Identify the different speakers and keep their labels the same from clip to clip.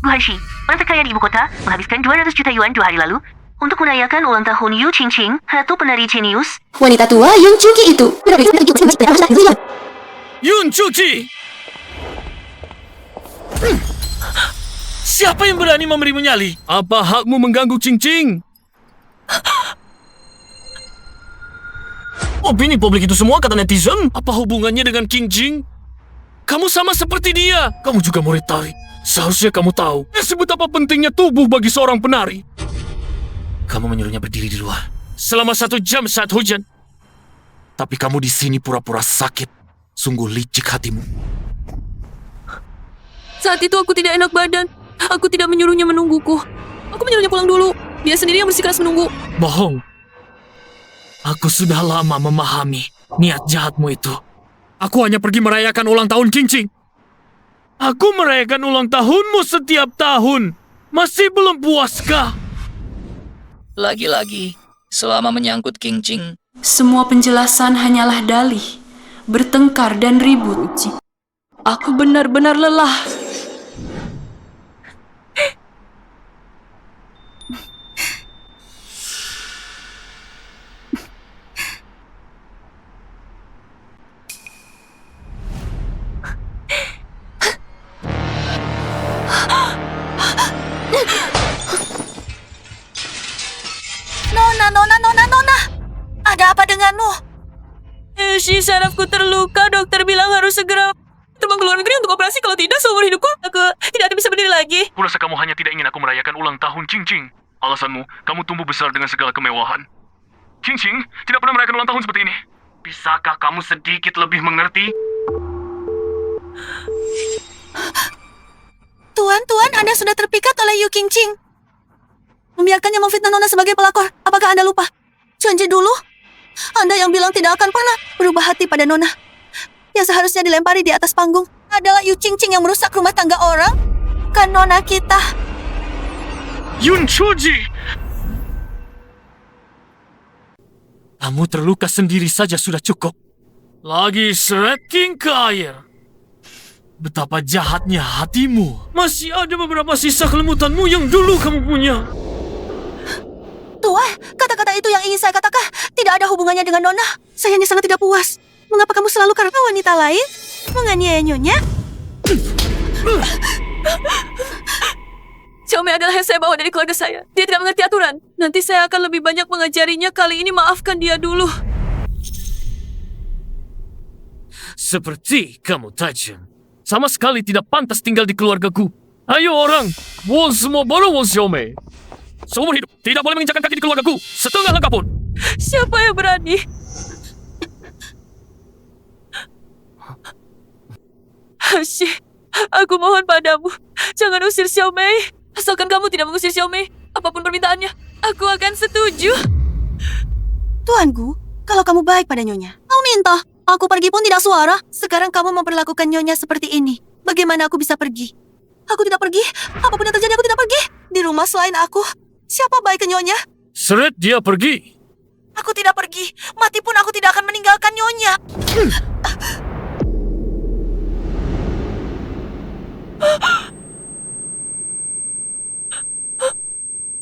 Speaker 1: Guanxi, orang terkaya di ibu kota, menghabiskan 200 juta yuan 2 hari lalu untuk merayakan ulang tahun Yu Qingqing, ratu penari jenius.
Speaker 2: Wanita tua Yun Chuji itu.
Speaker 3: Yun Chuji! Siapa yang berani memberimu nyali? Apa hakmu mengganggu Qingqing? Opini publik itu semua kata netizen. Apa hubungannya dengan Qingqing? Kamu sama seperti dia. Kamu juga murid tari. Seharusnya kamu tahu betapa pentingnya tubuh bagi seorang penari. Kamu menyuruhnya berdiri di luar selama 1 jam saat hujan. Tapi kamu di sini pura-pura sakit. Sungguh licik hatimu.
Speaker 4: Saat itu aku tidak enak badan. Aku tidak menyuruhnya menungguku. Aku menyuruhnya pulang dulu. Dia sendiri yang bersikeras menunggu.
Speaker 3: Bohong. Aku sudah lama memahami niat jahatmu itu. Aku hanya pergi merayakan ulang tahun Qingqing. Aku merayakan ulang tahunmu setiap tahun. Masih belum puaskah?
Speaker 5: Lagi-lagi, selama menyangkut Qingqing,
Speaker 4: Semua penjelasan hanyalah dalih, bertengkar dan ribut. Aku benar-benar lelah.
Speaker 1: Nona. Ada apa denganmu?
Speaker 4: Sarafku terluka. Dokter bilang harus segera terbang ke luar negeri untuk operasi. Kalau tidak, seumur hidupku aku tidak akan bisa berdiri lagi.
Speaker 3: Kurasa kamu hanya tidak ingin aku merayakan ulang tahun Qingqing. Alasanmu, kamu tumbuh besar dengan segala kemewahan. Qingqing tidak pernah merayakan ulang tahun seperti ini. Bisakah kamu sedikit lebih mengerti?
Speaker 1: Tuan, Anda sudah terpikat oleh Yu Qingqing. Membiarkannya memfitnah Nona sebagai pelakor. Apakah Anda lupa? Janji dulu. Anda yang bilang tidak akan pernah berubah hati pada Nona. Yang seharusnya dilempari di atas panggung adalah Yu Qingqing yang merusak rumah tangga orang. Kan Nona kita.
Speaker 3: Yun Chuji! Kamu terluka sendiri saja sudah cukup. Lagi seret-king ke air. Betapa jahatnya hatimu. Masih ada beberapa sisa kelemutanmu yang dulu kamu punya.
Speaker 1: Tuan, kata-kata itu yang ingin saya katakan tidak ada hubungannya dengan Nona. Saya hanya sangat tidak puas. Mengapa kamu selalu karena wanita lain menganiaya Nyonya?
Speaker 4: Xiaomei adalah yang saya bawa dari keluarga saya. Dia tidak mengerti aturan. Nanti saya akan lebih banyak mengajarinya. Kali ini maafkan dia dulu.
Speaker 3: Seperti kamu, Taijun. Sama sekali tidak pantas tinggal di keluargaku. Ayo orang, won semua baru won Xiaomei. Seumur hidup tidak boleh menginjakkan kaki di keluargaku setengah langkah pun.
Speaker 4: Siapa yang berani? Hashi, aku mohon padamu, jangan usir Xiaomei. Asalkan kamu tidak mengusir Xiaomei, apapun permintaannya, aku akan setuju.
Speaker 1: Tuanku, kalau kamu baik pada Nyonya, kau minta. Aku pergi pun tidak suara. Sekarang kamu memperlakukan Nyonya seperti ini. Bagaimana aku bisa pergi? Aku tidak pergi. Apapun yang terjadi, aku tidak pergi. Di rumah selain aku, siapa baik ke Nyonya?
Speaker 3: Seret dia pergi.
Speaker 1: Aku tidak pergi. Mati pun aku tidak akan meninggalkan Nyonya.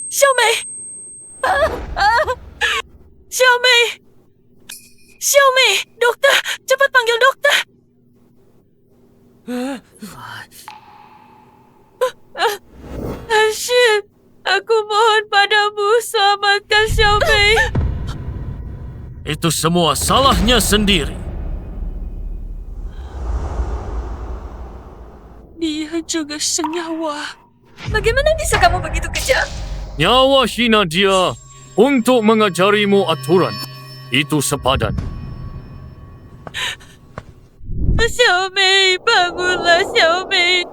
Speaker 4: Xiaomei! Xiaomei! Xiaomei! Dokter! Cepat panggil dokter! Shit! Aku mohon padamu, selamatkan Xiaomei!
Speaker 3: Itu semua salahnya sendiri.
Speaker 4: Dia juga senyawa. Bagaimana bisa kamu begitu kejam?
Speaker 3: Nyawa hina dia untuk mengajarimu aturan. Itu sepadan.
Speaker 4: Xiaomei, bangunlah Xiaomei.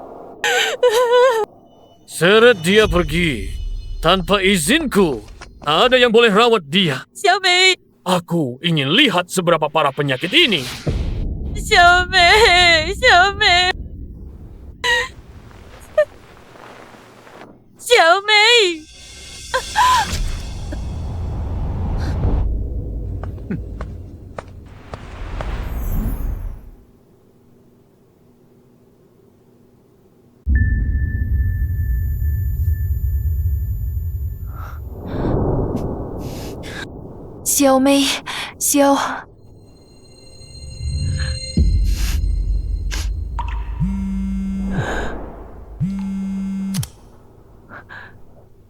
Speaker 3: Seret dia pergi tanpa izinku. Tak ada yang boleh rawat dia.
Speaker 4: Xiaomei,
Speaker 3: Aku ingin lihat seberapa parah penyakit ini.
Speaker 4: Xiaomei, Xiaomei. Xiaomei. Xiao Mei, Xiao...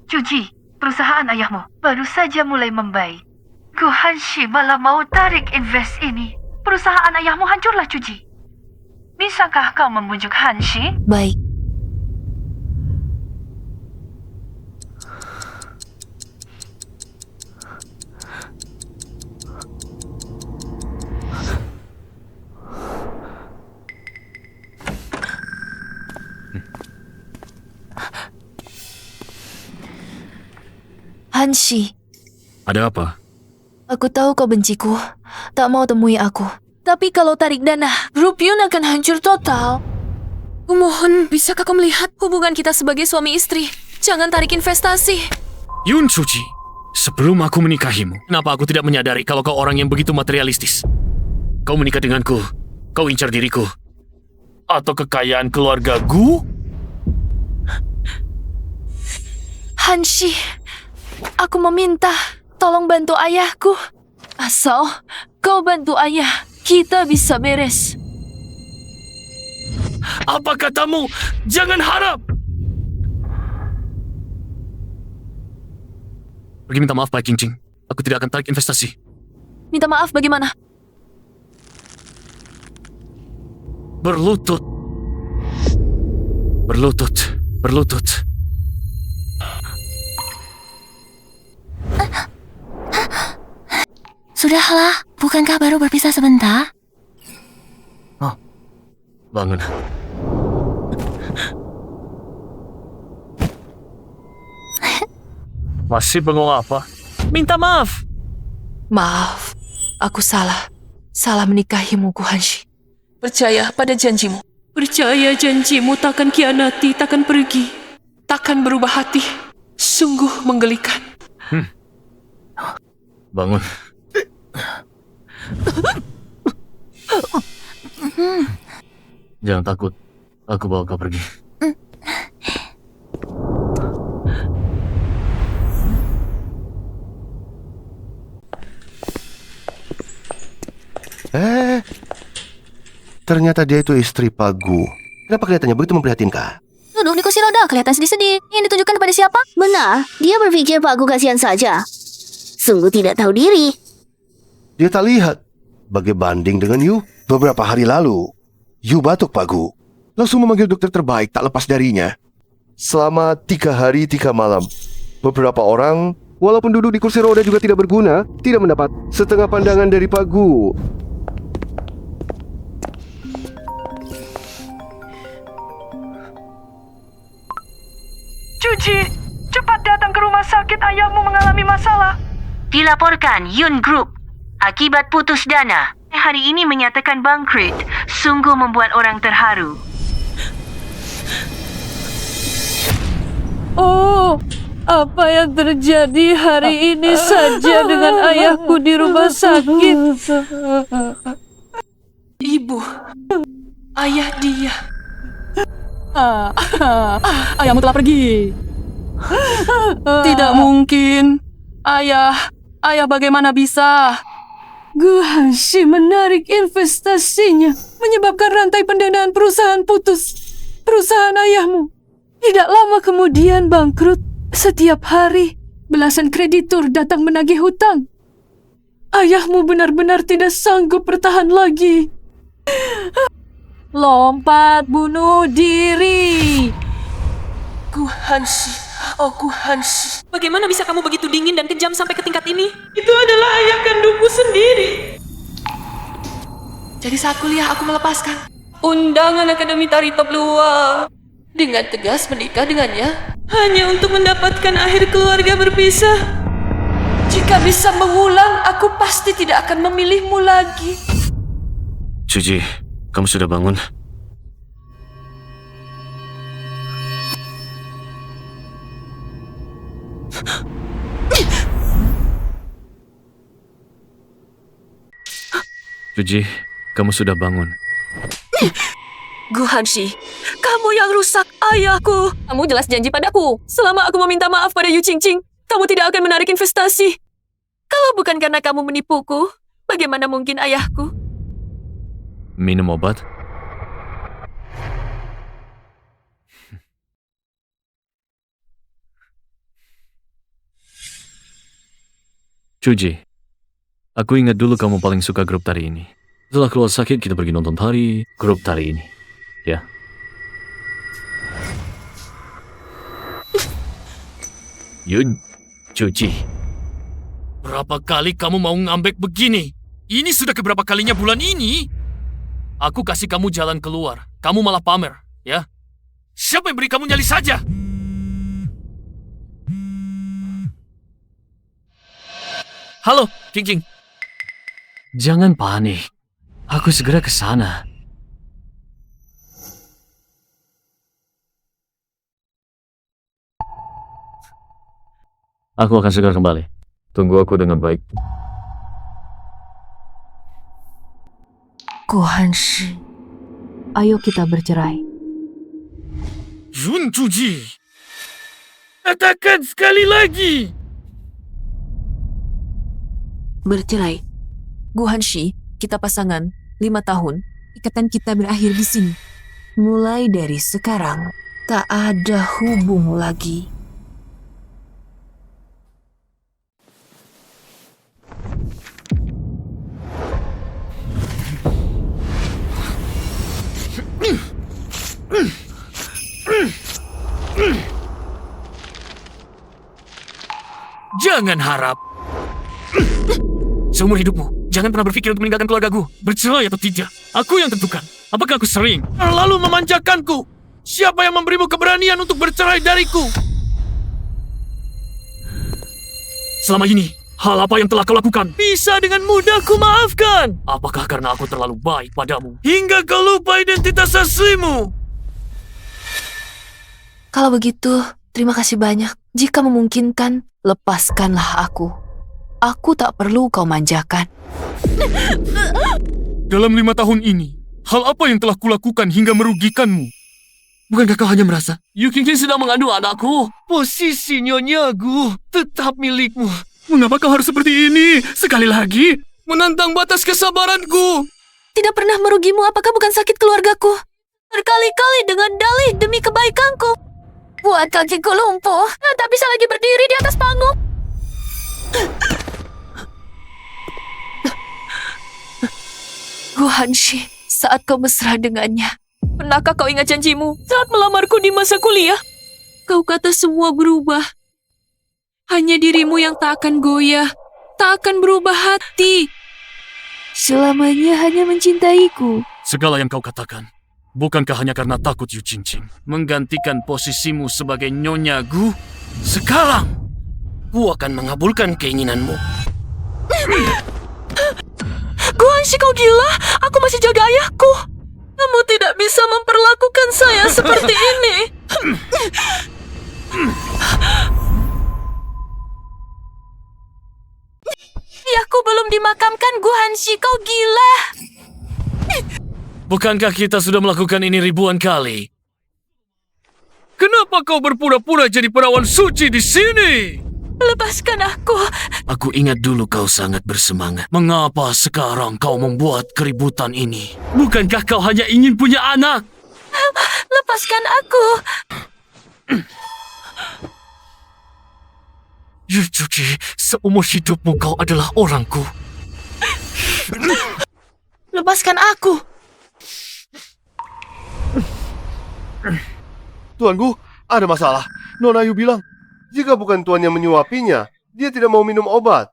Speaker 6: Cuji, perusahaan ayahmu baru saja mulai membaik. Gu Hanshi malah mau tarik invest ini. Perusahaan ayahmu hancurlah, Cuji. Bisakah kau membujuk Hanshi?
Speaker 4: Baik. Hanshi,
Speaker 3: Ada apa?
Speaker 4: aku tahu kau benciku, tak mau temui aku. Tapi kalau tarik dana, grup Yun akan hancur total. Kumohon, bisakah kau melihat hubungan kita sebagai suami istri? Jangan tarik investasi.
Speaker 3: Yun Suci, sebelum aku menikahimu, kenapa aku tidak menyadari kalau kau orang yang begitu materialistis? Kau menikah denganku, kau incar diriku. Atau kekayaan keluarga Gu?
Speaker 4: Hanshi, aku meminta, tolong bantu ayahku. Asal kau bantu ayah, kita bisa beres.
Speaker 3: Apa katamu? Jangan harap! Pergi minta maaf, Pak Cincing. Aku tidak akan tarik investasi.
Speaker 4: Minta maaf bagaimana?
Speaker 3: Berlutut. Berlutut. Berlutut.
Speaker 2: Sudahlah, bukankah baru berpisah sebentar?
Speaker 3: Bangun. Masih bengong apa? Minta maaf.
Speaker 4: Maaf, aku salah. Salah menikahimu, Gu Hanshi. Percaya pada janjimu. Percaya janjimu takkan kianati, takkan pergi. Takkan berubah hati. Sungguh menggelikan.
Speaker 3: Bangun. Jangan takut. Aku bawa kau pergi.
Speaker 7: Ternyata dia itu istri Pak Gu. Kenapa kelihatannya begitu memprihatinkan?
Speaker 2: Duduk di kursi roda, kelihatan sedih-sedih. Yang ditunjukkan kepada siapa?
Speaker 8: Benar, dia berpikir Pak Gu kasihan saja. Sungguh tidak tahu diri.
Speaker 7: Dia tak lihat. Bagi banding dengan Yu, beberapa hari lalu, Yu batuk Pak Gu. Langsung memanggil dokter terbaik tak lepas darinya. Selama 3 hari 3 malam, beberapa orang, walaupun duduk di kursi roda juga tidak berguna, tidak mendapat setengah pandangan dari Pak Gu.
Speaker 6: Cuji, cepat datang ke rumah sakit, ayahmu mengalami masalah. Dilaporkan Yun Group. Akibat putus dana, hari ini menyatakan bangkrut. Sungguh membuat orang terharu.
Speaker 4: Oh, apa yang terjadi hari ini saja dengan ayahku di rumah sakit? Ibu, ayah dia.
Speaker 9: Ayahmu telah pergi. Tidak mungkin. Ayah bagaimana bisa?
Speaker 4: Gu Hanshi menarik investasinya, menyebabkan rantai pendanaan perusahaan putus. Perusahaan ayahmu tidak lama kemudian bangkrut. Setiap hari, belasan kreditur datang menagih hutang. Ayahmu benar-benar tidak sanggup bertahan lagi. Lompat bunuh diri. Gu Hanshi, oh Gu Hanshi.
Speaker 9: Bagaimana bisa kamu begitu dingin dan kejam sampai ke tingkat ini?
Speaker 4: Itu adalah ayah kandungku sendiri. Jadi saat kuliah aku melepaskan undangan Akademi Tari Top Luar. Dengan tegas menikah dengannya hanya untuk mendapatkan akhir keluarga berpisah. Jika bisa mengulang, aku pasti tidak akan memilihmu lagi.
Speaker 3: Suji, kamu sudah bangun? Suji, kamu sudah bangun?
Speaker 4: Gu Hanshi, kamu yang rusak ayahku. Kamu jelas janji padaku. Selama aku meminta maaf pada Yu Qingqing, kamu tidak akan menarik investasi.
Speaker 9: Kalau bukan karena kamu menipuku, bagaimana mungkin ayahku?
Speaker 3: Minum obat? Cuji, aku ingat dulu kamu paling suka grup tari ini. Setelah keluar sakit, kita pergi nonton tari, grup tari ini. Ya. Yun, Cuji. Berapa kali kamu mau ngambek begini? Ini sudah keberapa kalinya bulan ini? Aku kasih kamu jalan keluar. Kamu malah pamer, ya? Siapa yang beri kamu nyali saja? Halo, King. Jangan panik. Aku segera ke sana. Aku akan segera kembali. Tunggu aku dengan baik.
Speaker 4: Guhanshi, ayo kita bercerai.
Speaker 3: Yun Cuji, katakan sekali lagi.
Speaker 9: Bercerai. Guhanshi, kita pasangan 5 tahun. Ikatan kita berakhir di sini. Mulai dari sekarang, tak ada hubung lagi.
Speaker 3: Jangan harap. Seumur hidupmu, jangan pernah berpikir untuk meninggalkan keluargaku. Bercerai atau tidak, aku yang tentukan. Apakah aku sering terlalu memanjakanku? Siapa yang memberimu keberanian untuk bercerai dariku? Selama ini, hal apa yang telah kau lakukan bisa dengan mudah ku maafkan. Apakah karena aku terlalu baik padamu hingga kau lupa identitas aslimu?
Speaker 9: Kalau begitu, terima kasih banyak. Jika memungkinkan, lepaskanlah aku. Aku tak perlu kau manjakan.
Speaker 3: Dalam 5 tahun ini, hal apa yang telah kulakukan hingga merugikanmu? Bukankah kau hanya merasa Yu Qingqing sedang mengandung anakku? Posisi Nyonyagu tetap milikmu. Mengapa kau harus seperti ini? Sekali lagi, menantang batas kesabaranku.
Speaker 1: Tidak pernah merugimu, apakah bukan sakit keluargaku? Berkali-kali dengan dalih demi kebaikanku. Buat kakiku lumpuh, tak bisa lagi berdiri di atas panggung.
Speaker 9: Guhanshi, saat kau mesra dengannya, pernahkah kau ingat janjimu saat melamarku di masa kuliah? Kau kata semua berubah. Hanya dirimu yang tak akan goyah, tak akan berubah hati. Selamanya hanya mencintaiku.
Speaker 3: Segala yang kau katakan, bukankah hanya karena takut Yu Qingqing menggantikan posisimu sebagai Nyonya Gu? Sekarang, ku akan mengabulkan keinginanmu.
Speaker 9: Guhanshi, kau gila? Aku masih jaga ayahku. Kamu tidak bisa memperlakukan saya seperti ini.
Speaker 1: Ayahku belum dimakamkan, Guhanshi, kau gila.
Speaker 3: Bukankah kita sudah melakukan ini ribuan kali? Kenapa kau berpura-pura jadi perawan suci di sini?
Speaker 1: Lepaskan aku.
Speaker 3: Aku ingat dulu kau sangat bersemangat. Mengapa sekarang kau membuat keributan ini? Bukankah kau hanya ingin punya anak?
Speaker 1: Lepaskan aku.
Speaker 3: Yu Cuji, seumur hidupmu kau adalah orangku.
Speaker 1: Lepaskan aku.
Speaker 7: Tuanku, ada masalah. Nona Yu bilang, jika bukan tuan yang menyuapinya, dia tidak mau minum obat.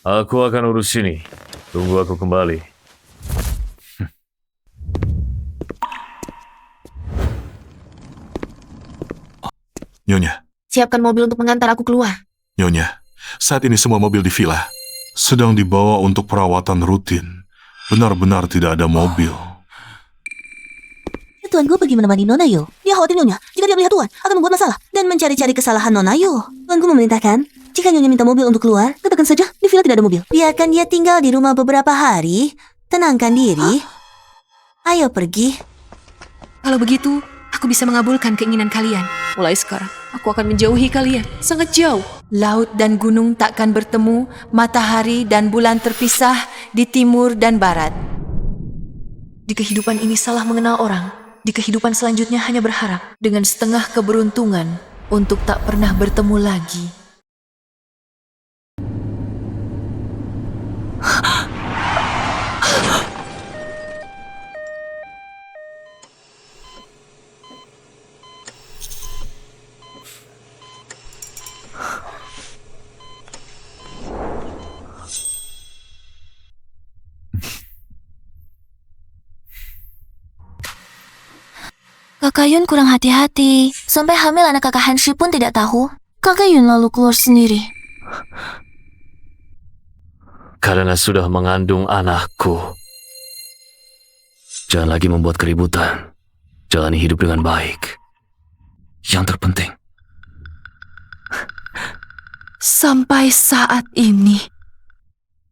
Speaker 3: Aku akan urus ini. Tunggu aku kembali.
Speaker 10: Nyonya,
Speaker 1: Siapkan mobil untuk mengantar aku keluar.
Speaker 10: Nyonya, saat ini semua mobil di villa sedang dibawa untuk perawatan rutin. Benar-benar tidak ada mobil.
Speaker 1: Tuan Gu pergi menemani Nona Yu. Dia khawatir Nyonya, jika dia melihat Tuan, akan membuat masalah dan mencari-cari kesalahan Nona Yu. Tuan Gu memerintahkan, jika Nyonya minta mobil untuk keluar, katakan saja di villa tidak ada mobil. Biarkan dia tinggal di rumah beberapa hari. Tenangkan diri. Ayo pergi.
Speaker 9: Kalau begitu, aku bisa mengabulkan keinginan kalian. Mulai sekarang, aku akan menjauhi kalian. Sangat jauh. Laut dan gunung takkan bertemu, matahari dan bulan terpisah di timur dan barat. Di kehidupan ini salah mengenal orang. Di kehidupan selanjutnya hanya berharap dengan setengah keberuntungan untuk tak pernah bertemu lagi.
Speaker 2: Kakak Yun kurang hati-hati. Sampai hamil anak kakak Hanshi pun tidak tahu. Kakak Yun lalu keluar sendiri.
Speaker 3: Karena sudah mengandung anakku. Jangan lagi membuat keributan. Jalani hidup dengan baik. Yang terpenting.
Speaker 9: Sampai saat ini,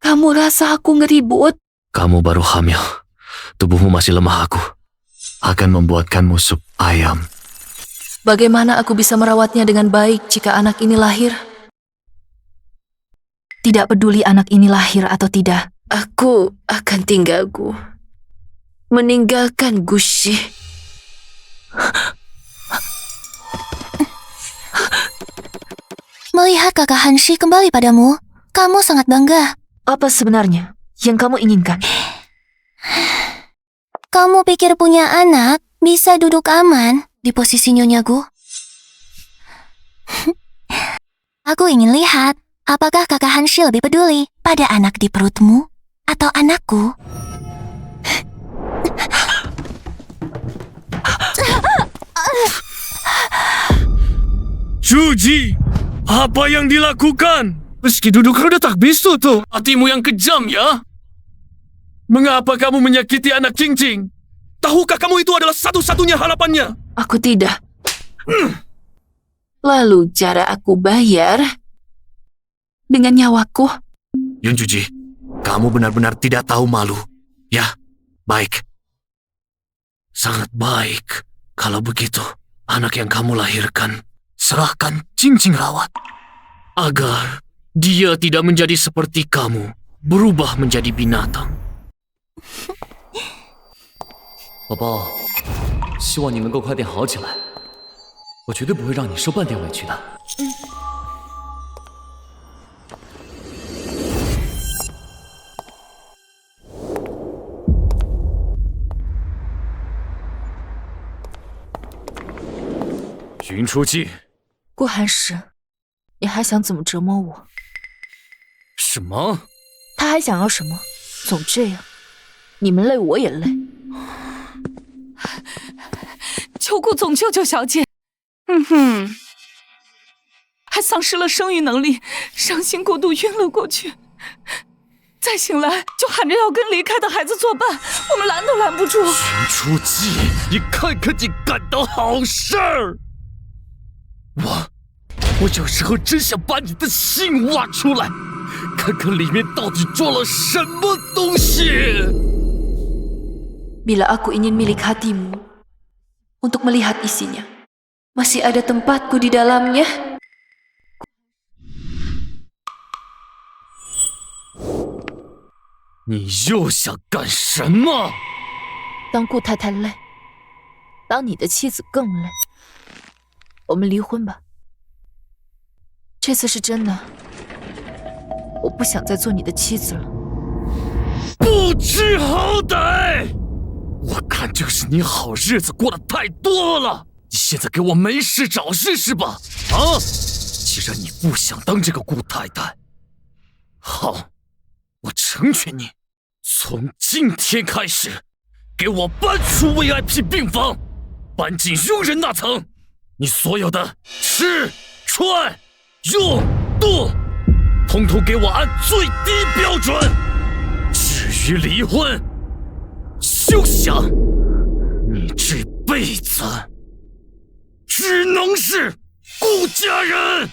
Speaker 9: kamu rasa aku ngeribut?
Speaker 3: Kamu baru hamil. Tubuhmu masih lemah aku. Akan membuatkanmu sup ayam.
Speaker 9: Bagaimana aku bisa merawatnya dengan baik jika anak ini lahir? Tidak peduli anak ini lahir atau tidak. Aku akan tinggalku. Meninggalkan Gushi.
Speaker 2: Melihat kakak Hanshi kembali padamu, kamu sangat bangga.
Speaker 9: Apa sebenarnya yang kamu inginkan?
Speaker 2: Kamu pikir punya anak bisa duduk aman di posisi Nyonya Gu? Aku ingin lihat apakah kakak Hanshi lebih peduli pada anak di perutmu atau anakku.
Speaker 3: Shuji, apa yang dilakukan? Meski duduk rada tak bisu tuh. Hatimu yang kejam ya. Mengapa kamu menyakiti anak Qingqing? Tahukah kamu itu adalah satu-satunya harapannya?
Speaker 9: Aku tidak. Lalu cara aku bayar dengan nyawaku.
Speaker 3: Yun Juji, kamu benar-benar tidak tahu malu. Ya, baik. Sangat baik. Kalau begitu, anak yang kamu lahirkan, serahkan Qingqing rawat. Agar dia tidak menjadi seperti kamu, berubah menjadi binatang.
Speaker 11: 宝宝，希望你能够快点好起来，我绝对不会让你受半点委屈的。
Speaker 3: 云出记，
Speaker 9: 顾寒石，你还想怎么折磨我？
Speaker 3: 什么？
Speaker 9: 他还想要什么？总这样，你们累我也累。
Speaker 4: 求顾总舅舅小姐，还丧失了生育能力，伤心过度晕了过去，再醒来就喊着要跟离开的孩子作伴，我们拦都拦不住。
Speaker 3: 云出记，你看看你干的好事儿！我有时候真想把你的心挖出来，看看里面到底装了什么东西。
Speaker 9: Bila aku ingin milik hatimu, untuk melihat isinya, masih ada tempatku di dalamnya.
Speaker 3: 你又想干什么？
Speaker 9: 当顾太太累，当你的妻子更累。我们离婚吧。这次是真的，我不想再做你的妻子了。
Speaker 3: 不知好歹！我看就是你好日子过得太多了。你现在给我没事找事是吧？啊！既然你不想当这个顾太太，好，我成全你。从今天开始，给我搬出 VIP 病房，搬进佣人那层。你所有的吃、穿、用、度，统统给我按最低标准。至于离婚，休想！你这辈子只能是顾家人。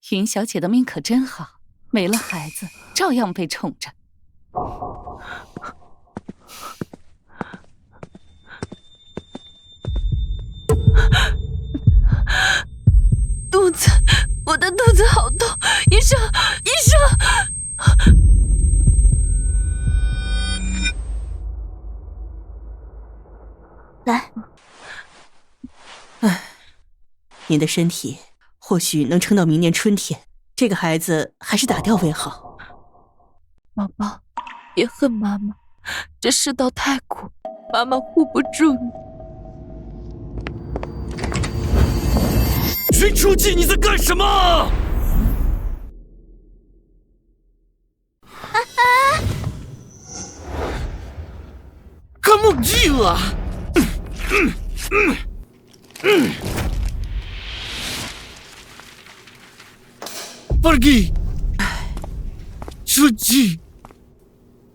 Speaker 4: 云小姐的命可真好，没了孩子照样被宠着。
Speaker 9: Isha! Isha!
Speaker 8: 来，
Speaker 1: 您的身体或许能撑到明年春天，这个孩子还是打掉为好。
Speaker 9: 宝宝，别恨妈妈，这世道太苦，妈妈护不住你。
Speaker 3: 徐书记，你在干什么？Kamu gila! Pergi! Suci,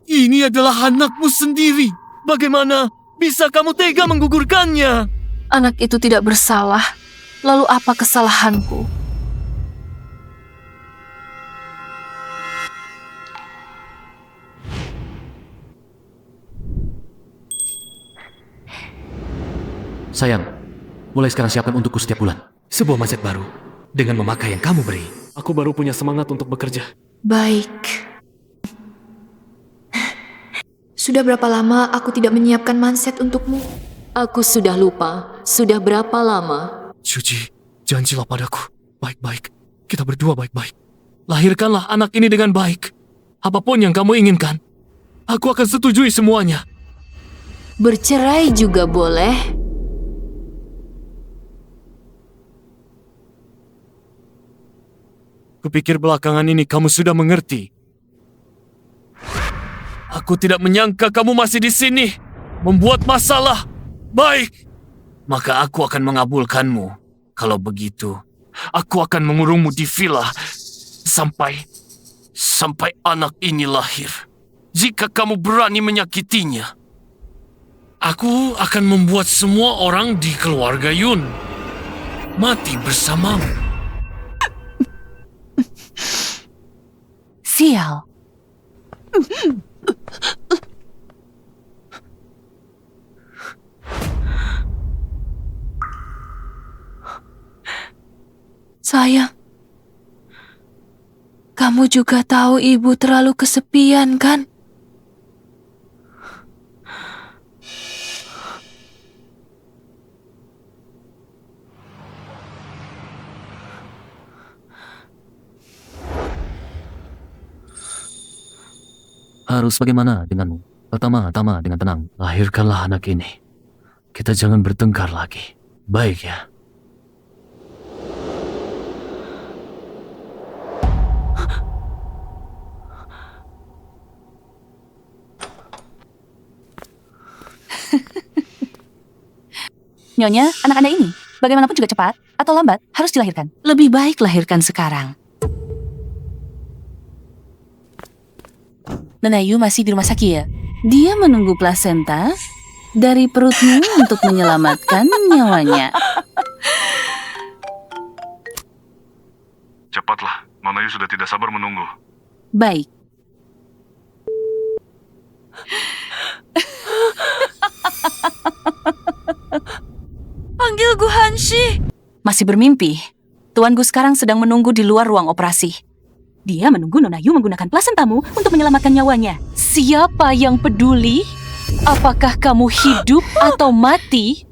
Speaker 3: ini adalah anakmu sendiri. Bagaimana bisa kamu tega menggugurkannya?
Speaker 9: Anak itu tidak bersalah. Lalu apa kesalahanku?
Speaker 11: Sayang, mulai sekarang siapkan untukku setiap bulan.
Speaker 3: Sebuah mindset baru dengan memakai yang kamu beri. Aku baru punya semangat untuk bekerja.
Speaker 9: Baik. Sudah berapa lama aku tidak menyiapkan mindset untukmu? Aku sudah lupa. Sudah berapa lama?
Speaker 3: Suci, janjilah padaku. Baik-baik. Kita berdua baik-baik. Lahirkanlah anak ini dengan baik. Apapun yang kamu inginkan, aku akan setujui semuanya.
Speaker 9: Bercerai juga boleh.
Speaker 3: Kupikir belakangan ini kamu sudah mengerti. Aku tidak menyangka kamu masih di sini, membuat masalah. Baik, maka aku akan mengabulkanmu. Kalau begitu, aku akan mengurungmu di villa sampai anak ini lahir. Jika kamu berani menyakitinya, aku akan membuat semua orang di keluarga Yun mati bersamamu.
Speaker 1: Sial.
Speaker 9: Sayang, kamu juga tahu ibu terlalu kesepian, kan?
Speaker 11: Harus bagaimana denganmu? Pertama-tama dengan tenang, lahirkanlah anak ini. Kita jangan bertengkar lagi. Baik ya?
Speaker 1: Nyonya, anak Anda ini, bagaimanapun juga cepat atau lambat, harus dilahirkan. Lebih baik lahirkan sekarang. Nona Yu masih di rumah sakit ya? Dia menunggu plasenta dari perutmu untuk menyelamatkan nyawanya.
Speaker 10: Cepatlah, Nona Yu sudah tidak sabar menunggu.
Speaker 1: Baik.
Speaker 9: Panggil Gu Hanshi.
Speaker 1: Masih bermimpi? Tuan Gu sekarang sedang menunggu di luar ruang operasi. Dia menunggu Nona Yu menggunakan plasentamu untuk menyelamatkan nyawanya. Siapa yang peduli? Apakah kamu hidup atau mati?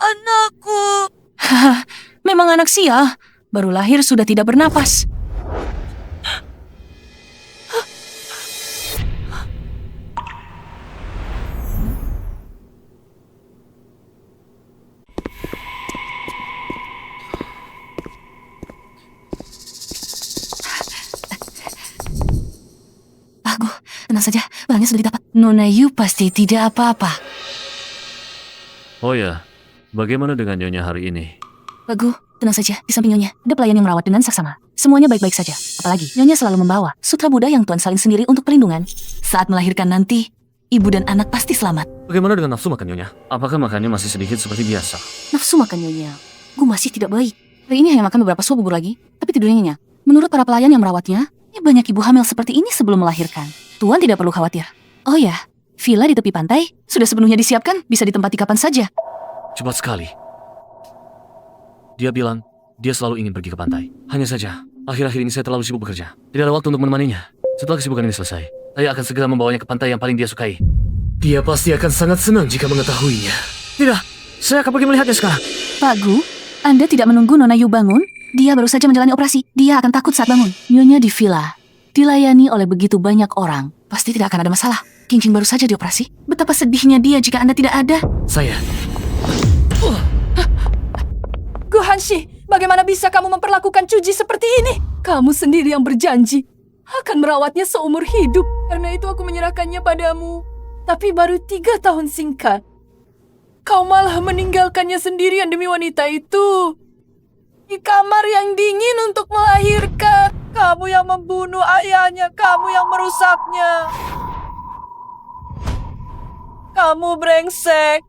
Speaker 9: Anakku.
Speaker 1: Memang anak sial. Baru lahir sudah tidak bernapas. Tenang saja, barangnya sudah didapat. Nona Yu pasti tidak apa-apa.
Speaker 11: Oh ya, bagaimana dengan Nyonya hari ini?
Speaker 1: Pak Gu, tenang saja. Di samping Nyonya, ada pelayan yang merawat dengan saksama. Semuanya baik-baik saja. Apalagi, Nyonya selalu membawa sutra Buddha yang Tuan salin sendiri untuk perlindungan. Saat melahirkan nanti, ibu dan anak pasti selamat.
Speaker 11: Bagaimana dengan nafsu makan Nyonya? Apakah makannya masih sedikit seperti biasa?
Speaker 1: Nafsu makan Nyonya, gue masih tidak baik. Hari ini hanya makan beberapa suap bubur lagi, tapi tidurnya nyenyak. Menurut para pelayan yang merawatnya, banyak ibu hamil seperti ini sebelum melahirkan. Tuan tidak perlu khawatir. Oh ya, villa di tepi pantai sudah sepenuhnya disiapkan, bisa ditempati kapan saja.
Speaker 11: Cepat sekali. Dia bilang, dia selalu ingin pergi ke pantai. Hanya saja, akhir-akhir ini saya terlalu sibuk bekerja. Tidak ada waktu untuk menemaninya. Setelah kesibukan ini selesai, saya akan segera membawanya ke pantai yang paling dia sukai.
Speaker 3: Dia pasti akan sangat senang jika mengetahuinya.
Speaker 11: Tidak, saya akan pergi melihatnya sekarang.
Speaker 1: Pak Gu, Anda tidak menunggu Nona Yu bangun? Dia baru saja menjalani operasi. Dia akan takut saat bangun. Nyonya di villa, dilayani oleh begitu banyak orang. Pasti tidak akan ada masalah. Qingqing baru saja dioperasi. Betapa sedihnya dia jika Anda tidak ada.
Speaker 11: Saya.
Speaker 4: Gu Hanshi, bagaimana bisa kamu memperlakukan Cuji seperti ini? Kamu sendiri yang berjanji akan merawatnya seumur hidup. Karena itu aku menyerahkannya padamu. Tapi baru 3 tahun singkat. Kau malah meninggalkannya sendirian demi wanita itu. Di kamar yang dingin untuk melahirkan. Kamu yang membunuh ayahnya, kamu yang merusaknya. Kamu brengsek.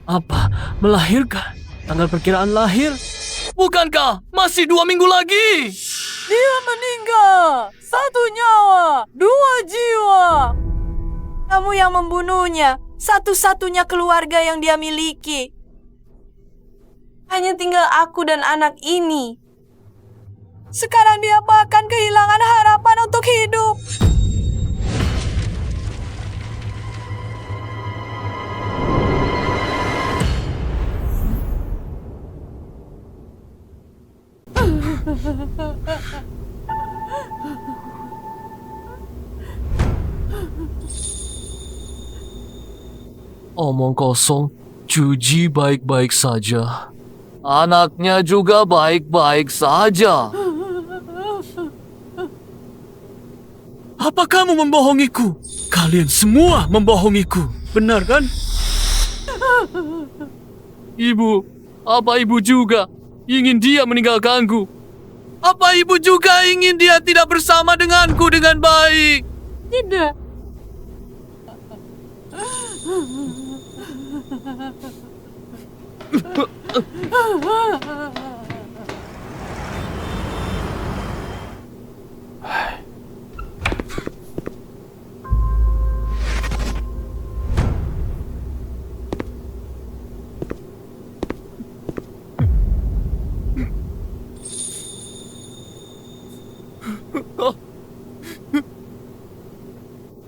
Speaker 3: Apa? Melahirkan? Tanggal perkiraan lahir? Bukankah masih 2 minggu lagi?
Speaker 4: Dia meninggal. 1 nyawa, 2 jiwa. Kamu yang membunuhnya. Satu-satunya keluarga yang dia miliki. Hanya tinggal aku dan anak ini. Sekarang dia bahkan kehilangan harapan untuk hidup.
Speaker 3: Omong kosong, Cuji baik-baik saja. Anaknya juga baik-baik saja. Apa kamu membohongiku? Kalian semua membohongiku, benar kan? Ibu, apa ibu juga ingin dia meninggalkanku? Apa ibu juga ingin dia tidak bersama denganku dengan baik?
Speaker 4: Tidak.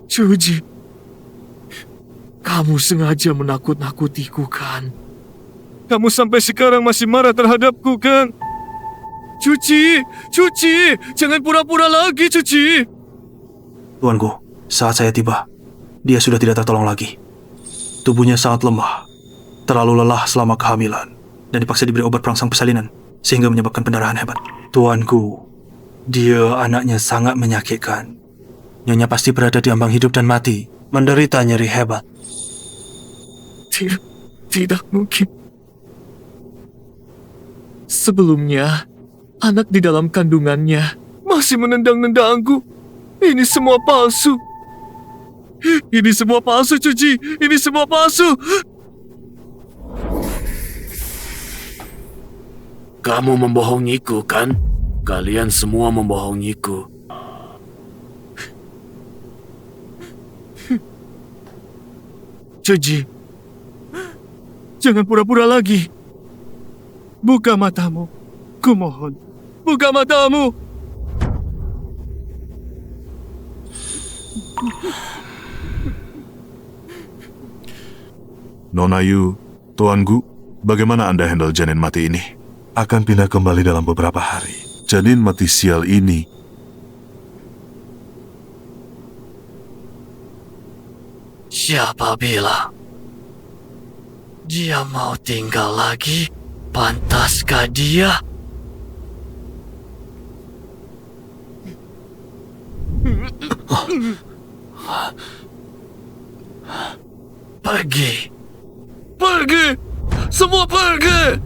Speaker 3: Cuji, kamu sengaja menakut-nakutiku kan? Kamu sampai sekarang masih marah terhadapku kan? Cuci, jangan pura-pura lagi, Cuci.
Speaker 12: Tuanku, saat saya tiba, dia sudah tidak tertolong lagi. Tubuhnya sangat lemah, terlalu lelah selama kehamilan, dan dipaksa diberi obat perangsang persalinan, sehingga menyebabkan pendarahan hebat. Tuanku, dia anaknya sangat menyakitkan. Nyonya pasti berada di ambang hidup dan mati, menderita nyeri hebat.
Speaker 3: Tidak mungkin. Sebelumnya, anak di dalam kandungannya masih menendang-nendangku. Ini semua palsu. Ini semua palsu, Cuci. Ini semua palsu. Kamu membohongiku, kan? Kalian semua membohongiku. Cuci, jangan pura-pura lagi. Buka matamu. Kumohon, buka matamu.
Speaker 10: Nona Yu, Tuan Gu, bagaimana Anda handle janin mati ini? Akan pindah kembali dalam beberapa hari. Janin mati sial ini
Speaker 3: Siapa bilang dia mau tinggal lagi? Pantaskah dia? Pergi! Pergi! Semua pergi!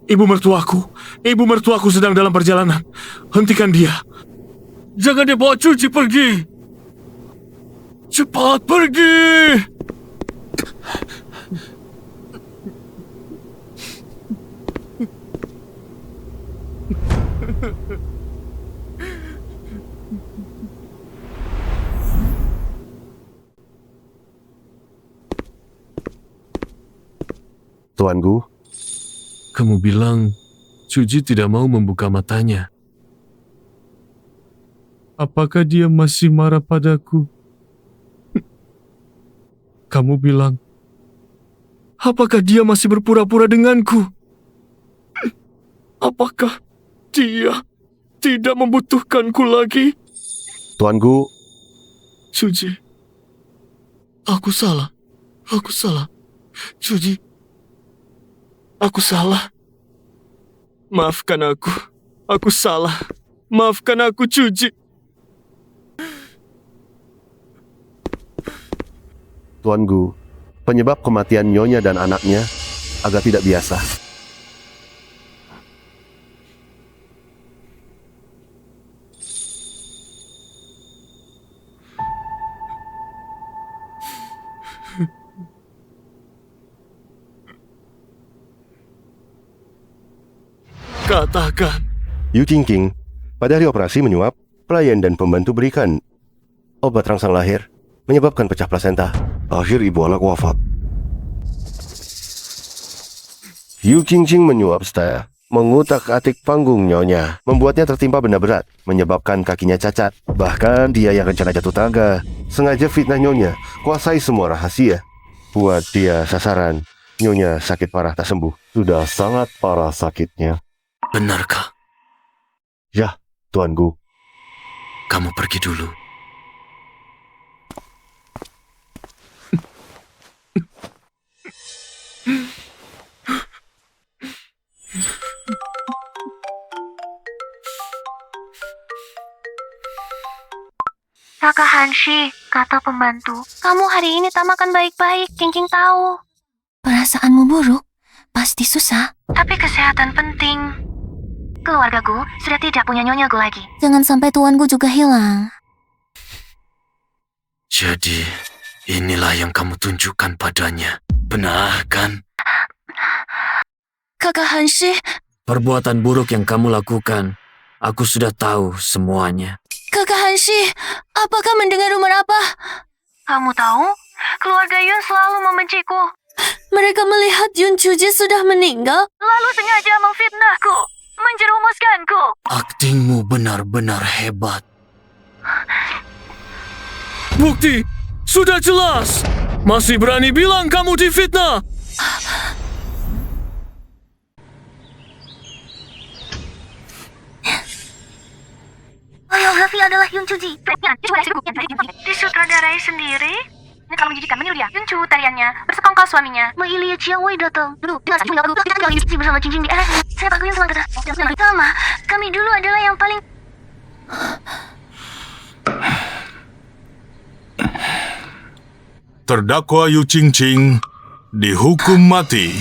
Speaker 3: Ibu mertuaku sedang dalam perjalanan. Hentikan dia. Jangan dia bawa Cuci pergi. Cepat pergi.
Speaker 7: Tuanku,
Speaker 3: Kamu bilang Cuci tidak mau membuka matanya. Apakah dia masih marah padaku? Kamu bilang, apakah dia masih berpura-pura denganku? Apakah dia tidak membutuhkanku lagi?
Speaker 7: Tuanku,
Speaker 3: Cuci, aku salah. Cuci, aku salah. Maafkan aku. Aku salah. Maafkan aku, Cuci.
Speaker 7: Tuanku, penyebab kematian Nyonya dan anaknya agak tidak biasa.
Speaker 3: Katakan.
Speaker 7: Yu Qingqing, pada hari operasi menyuap, pelayan dan pembantu berikan obat rangsang lahir, menyebabkan pecah plasenta. Akhir ibu anak wafat. Yu Qingqing menyuap saya, mengutak-atik panggung Nyonya, membuatnya tertimpa benda berat, menyebabkan kakinya cacat. Bahkan dia yang rencana jatuh tangga, sengaja fitnah Nyonya, kuasai semua rahasia. Buat dia sasaran, Nyonya sakit parah tak sembuh. Sudah sangat parah sakitnya.
Speaker 3: Benarkah?
Speaker 7: Ya, tuanku.
Speaker 3: Kamu pergi dulu.
Speaker 2: Kakak Hanshi, kata pembantu, kamu hari ini tak makan baik-baik, Qingqing tahu. Perasaanmu buruk? Pasti susah. Tapi kesehatan penting. Keluargaku sudah tidak punya nyonyaku lagi. Jangan sampai tuanku juga hilang.
Speaker 3: Jadi, inilah yang kamu tunjukkan padanya. Benar kan?
Speaker 1: Kakak Hanshi,
Speaker 3: Perbuatan buruk yang kamu lakukan, aku sudah tahu semuanya.
Speaker 1: Kakak Hanshi, apakah mendengar rumor apa?
Speaker 2: Kamu tahu, keluarga Yun selalu membenciku.
Speaker 1: Mereka melihat Yun Chuji sudah meninggal.
Speaker 2: Lalu sengaja memfitnahku, menjerumuskanku.
Speaker 3: Aktingmu benar-benar hebat. Bukti sudah jelas. Masih berani bilang kamu difitnah?
Speaker 2: Biografi adalah Yun Chuji. Disutradarai sendiri. Ini kalau menjadikan menilai Yun Chu tariannya bersekongkol suaminya. Mailia Chiang Wei datang. Dulu dengan sejumlah lagu kita isi bersama Qingqing di saya Pak Yun selalu kata. Sama, kami dulu adalah yang paling.
Speaker 10: Terdakwa Yu Qingqing dihukum mati.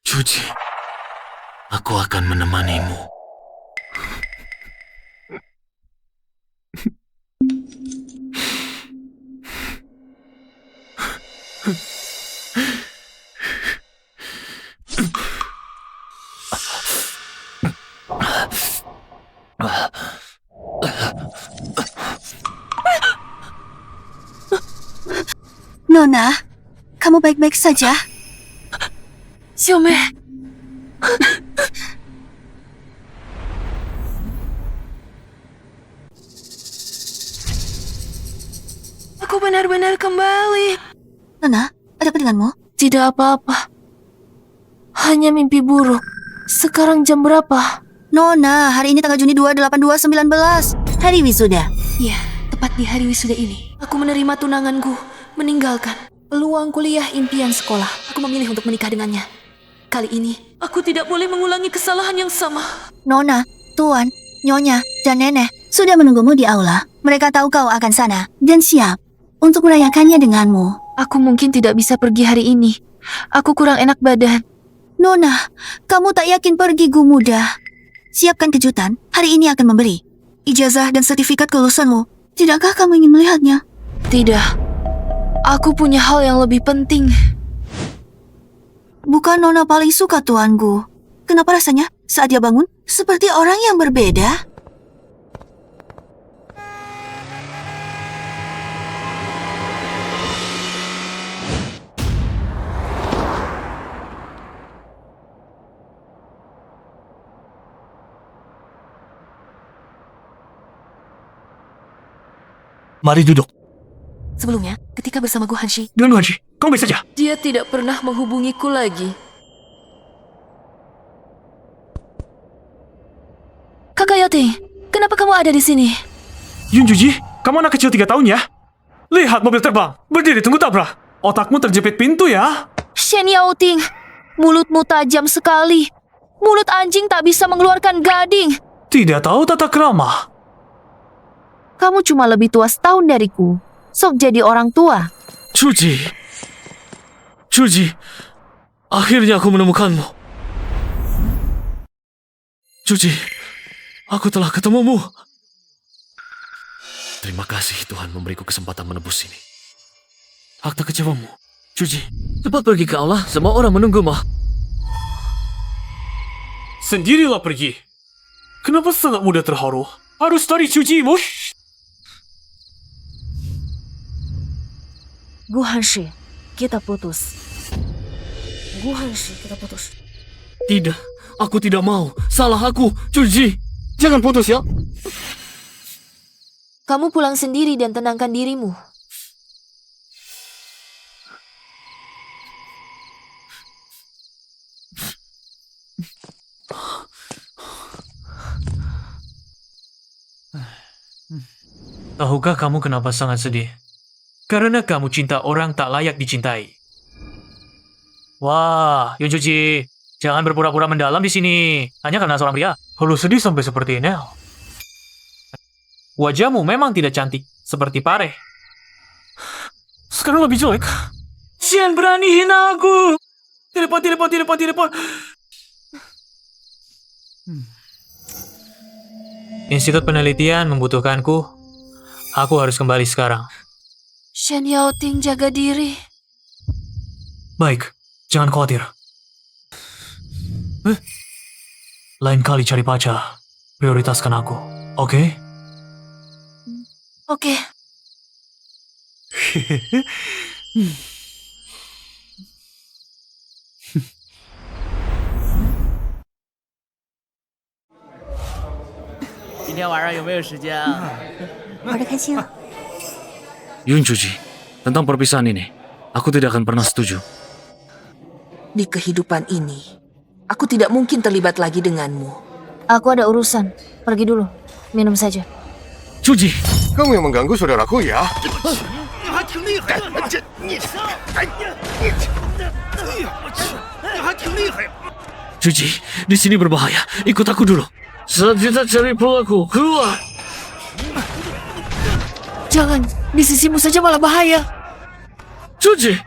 Speaker 3: Cuci, aku akan menemanimu.
Speaker 1: Nona, kamu baik-baik saja?
Speaker 9: Xiaomei, aku benar-benar kembali.
Speaker 1: Nona, ada apa denganmu?
Speaker 9: Tidak apa-apa. Hanya mimpi buruk. Sekarang jam berapa?
Speaker 1: Nona, hari ini tanggal Juni 2, 8219. Hari wisuda.
Speaker 9: Ya, tepat di hari wisuda ini, aku menerima tunanganku, meninggalkan peluang kuliah impian sekolah. Aku memilih untuk menikah dengannya. Kali ini, aku tidak boleh mengulangi kesalahan yang sama.
Speaker 1: Nona, Tuan, Nyonya, dan Nenek sudah menunggumu di aula. Mereka tahu kau akan sana dan siap untuk merayakannya denganmu.
Speaker 9: Aku mungkin tidak bisa pergi hari ini. Aku kurang enak badan.
Speaker 1: Nona, kamu tak yakin pergi Gu Muda? Siapkan kejutan, hari ini akan memberi ijazah dan sertifikat kelulusanmu. Tidakkah kamu ingin melihatnya?
Speaker 9: Tidak. Aku punya hal yang lebih penting.
Speaker 1: Bukan Nona paling suka Tuan Gu. Kenapa rasanya saat dia bangun seperti orang yang berbeda?
Speaker 3: Mari duduk.
Speaker 9: Sebelumnya, ketika bersama Gu Hanshi,
Speaker 3: Dengan Hanshi, kamu baik saja?
Speaker 9: dia tidak pernah menghubungiku lagi. Kakak Yoti, kenapa kamu ada di sini?
Speaker 3: Yun Juji, kamu anak kecil 3 tahun ya? Lihat mobil terbang, berdiri tunggu tabrak. Otakmu terjepit pintu ya?
Speaker 9: Shen Yaoting, mulutmu tajam sekali. Mulut anjing tak bisa mengeluarkan gading.
Speaker 3: Tidak tahu tata krama.
Speaker 9: Kamu cuma lebih tua setahun dariku. Sok jadi orang tua.
Speaker 3: Chuji, akhirnya aku menemukanmu. Chuji, aku telah ketemumu. Terima kasih Tuhan memberiku kesempatan menebus ini. Akta kecewamu, Chuji.
Speaker 11: Cepat pergi ke aula, semua orang menunggumu.
Speaker 3: Sendirilah pergi. Kenapa sangat mudah terharu? Harus dari Chuji, Mosh.
Speaker 9: Gu Hanshi, kita putus. Gu Hanshi, kita putus.
Speaker 3: Tidak, aku tidak mau. Salah aku, Chuji. Jangan putus ya.
Speaker 9: Kamu pulang sendiri dan tenangkan dirimu.
Speaker 3: Tahukah kamu kenapa sangat sedih? Karena kamu cinta orang tak layak dicintai. Wah, Yun Chuji, jangan berpura-pura mendalam di sini. Hanya karena seorang pria. Perlu sedih sampai seperti ini. Wajahmu memang tidak cantik, seperti Pare. Sekarang lebih jelek. Jangan berani hina aku. Telepon. Institut penelitian membutuhkanku. Aku harus kembali sekarang.
Speaker 9: Shen Yaoting, jaga diri.
Speaker 3: Baik, jangan khawatir. Lain kali cari pacar, prioritaskan aku, oke?
Speaker 9: Oke.
Speaker 11: Yun Chuji, tentang perpisahan ini, aku tidak akan pernah setuju.
Speaker 6: Di kehidupan ini, aku tidak mungkin terlibat lagi denganmu.
Speaker 9: Aku ada urusan. Pergi dulu. Minum saja.
Speaker 3: Chuji,
Speaker 7: Kamu yang mengganggu saudaraku ya?
Speaker 3: Chuji, di sini berbahaya. Ikut aku dulu. Saat kita cari pelaku, keluar.
Speaker 9: Jangan, di sisimu saja malah bahaya.
Speaker 3: Chuji!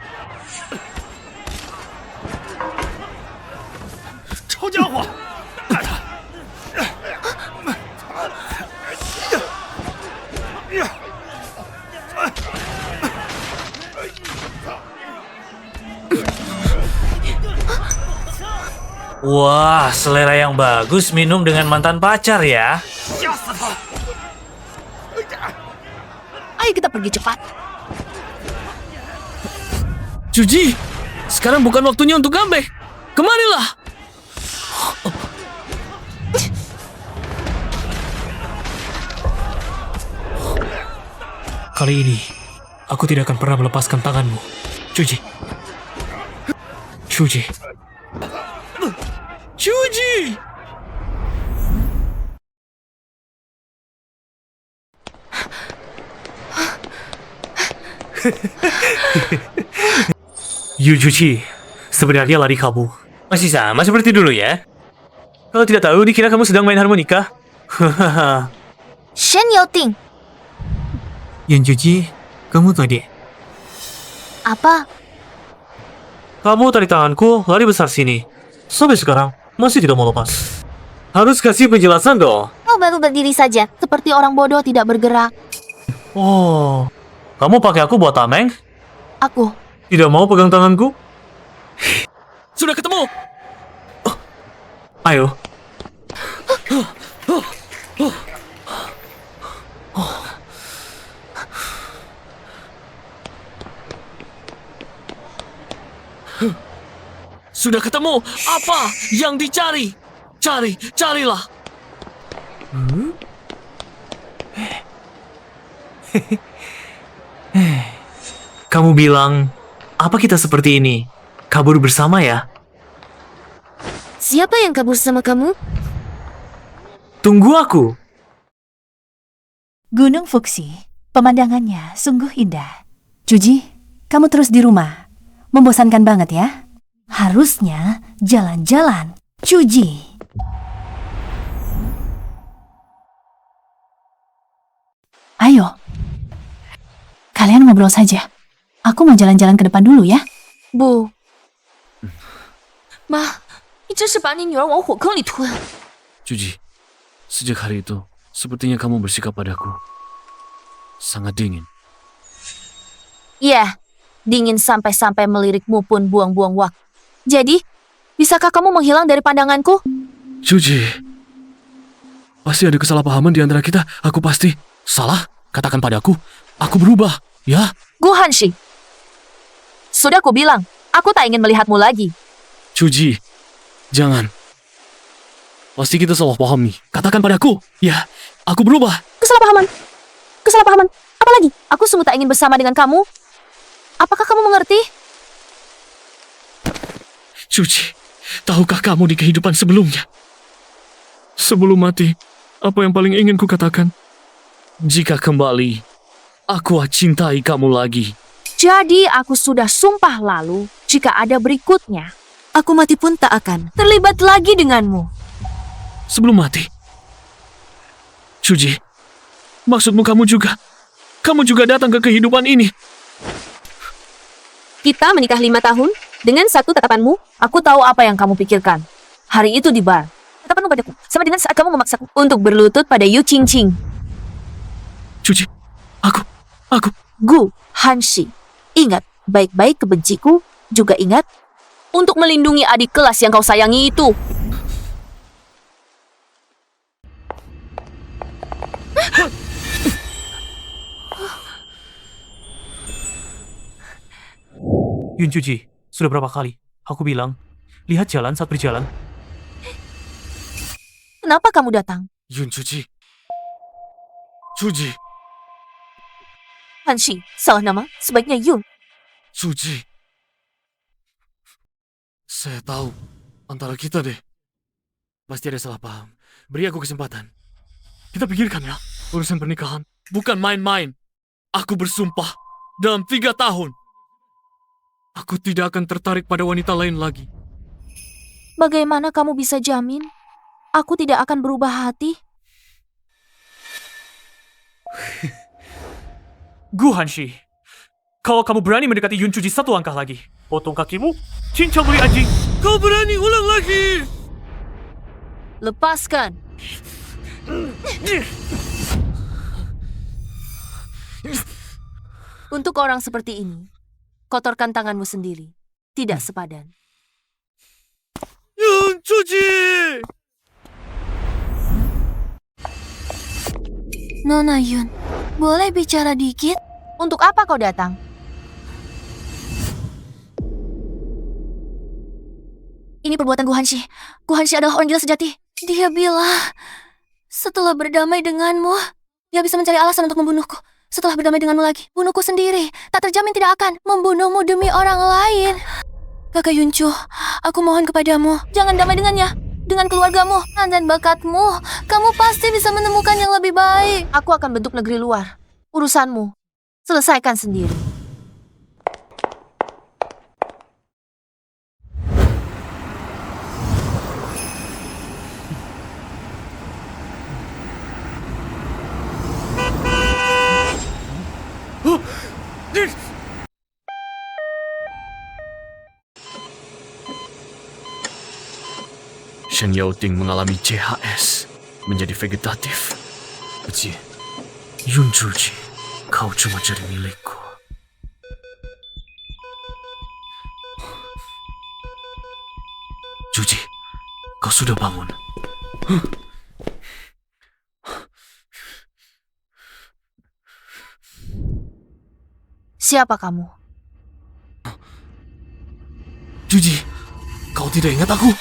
Speaker 3: Wah, selera yang bagus minum dengan mantan pacar ya.
Speaker 9: Ayo kita pergi cepat.
Speaker 3: Chuji, sekarang bukan waktunya untuk ngambek. Kemarilah. Kali ini, aku tidak akan pernah melepaskan tanganmu. Chuji. Chuji. Chuji!
Speaker 13: Yujuchi, sebenarnya lari kamu masih sama seperti dulu ya? Kalau tidak tahu, dikira kamu sedang main harmonika.
Speaker 2: Shen Yaoting.
Speaker 13: Yujuchi, kamu tahu deh.
Speaker 2: Apa?
Speaker 13: Kamu tarik tanganku, lari besar sini. Sampai sekarang, masih tidak mau lepas. Harus kasih penjelasan dong.
Speaker 2: Kau baru berdiri saja, seperti orang bodoh tidak bergerak.
Speaker 13: Oh, kamu pakai aku buat tameng?
Speaker 2: Aku.
Speaker 13: Tidak mau pegang tanganku?
Speaker 3: Sudah ketemu.
Speaker 13: Ayo.
Speaker 3: Sudah ketemu. Apa yang dicari? Carilah.
Speaker 13: Kamu bilang, apa kita seperti ini? Kabur bersama ya?
Speaker 2: Siapa yang kabur sama kamu?
Speaker 13: Tunggu aku.
Speaker 1: Gunung Fuxi, pemandangannya sungguh indah. Juji, kamu terus di rumah. Membosankan banget ya. Harusnya jalan-jalan. Juji. Ayo. Kalian ngobrol saja. Aku mau jalan-jalan ke depan dulu ya.
Speaker 9: 不，妈，你真是把你女儿往火坑里吞。
Speaker 11: Juji, sejak hari itu, sepertinya kamu bersikap padaku sangat dingin.
Speaker 2: Iya, dingin sampai-sampai melirikmu pun buang-buang waktu. Jadi, bisakah kamu menghilang dari pandanganku?
Speaker 11: Juji, pasti ada kesalahpahaman di antara kita. Aku pasti salah. Katakan padaku, aku berubah, ya?
Speaker 2: Gu Hanshi. Sudah ku bilang, aku tak ingin melihatmu lagi.
Speaker 11: Juji, jangan. Pasti kita salah paham nih. Katakan padaku, ya, aku berubah.
Speaker 2: Kesalahpahaman. Kesalahpahaman. Apa lagi? Aku sungguh tak ingin bersama dengan kamu. Apakah kamu mengerti?
Speaker 3: Juji, tahukah kamu di kehidupan sebelumnya? Sebelum mati, apa yang paling ingin ku katakan? Jika kembali, aku cintai kamu lagi.
Speaker 2: Jadi aku sudah sumpah lalu, jika ada berikutnya, aku mati pun tak akan terlibat lagi denganmu.
Speaker 3: Sebelum mati. Juji, maksudmu kamu juga datang ke kehidupan ini.
Speaker 2: Kita menikah 5 tahun, dengan satu tatapanmu, aku tahu apa yang kamu pikirkan. Hari itu di bar, tatapanmu padaku, sama dengan saat kamu memaksaku untuk berlutut pada Yu Qingqing.
Speaker 3: Juji, aku...
Speaker 2: Gu Hanshi. Ingat, baik-baik kebenciku, juga ingat, untuk melindungi adik kelas yang kau sayangi itu.
Speaker 13: Yunjuji, sudah berapa kali aku bilang, lihat jalan saat berjalan.
Speaker 2: Kenapa kamu datang?
Speaker 3: Juji.
Speaker 2: Hanshi, salah nama, sebaiknya Yun.
Speaker 3: Juji. Saya tahu, antara kita deh. Pasti ada salah paham. Beri aku kesempatan. Kita pikirkan ya, urusan pernikahan. Bukan main-main. Aku bersumpah, dalam 3 tahun. Aku tidak akan tertarik pada wanita lain lagi.
Speaker 2: Bagaimana kamu bisa jamin? Aku tidak akan berubah hati.
Speaker 13: Gu Hanshi, kalau kamu berani mendekati Yunjuji 1 langkah lagi, potong kakimu, cincang beli anjing.
Speaker 3: Kau berani ulang lagi?
Speaker 2: Lepaskan. Untuk orang seperti ini, kotorkan tanganmu sendiri. Tidak sepadan.
Speaker 3: Yunjuji!
Speaker 2: Nona Yun, boleh bicara dikit? Untuk apa kau datang? Ini perbuatan Gu Hanshi. Gu Hanshi adalah orang gila sejati. Dia bilang, setelah berdamai denganmu, dia bisa mencari alasan untuk membunuhku. Setelah berdamai denganmu lagi, bunuhku sendiri. Tak terjamin tidak akan membunuhmu demi orang lain. Kakak Yuncu, aku mohon kepadamu, jangan damai dengannya. Dengan keluargamu dan bakatmu, kamu pasti bisa menemukan yang lebih baik. Aku akan bentuk negeri luar. Urusanmu, selesaikan sendiri.
Speaker 3: Shen Yaoting mengalami CHS, menjadi vegetatif. Kecil, Yun Juji, kau cuma jadi milikku. Juji, kau sudah bangun.
Speaker 9: Siapa kamu?
Speaker 3: Juji, kau tidak ingat aku?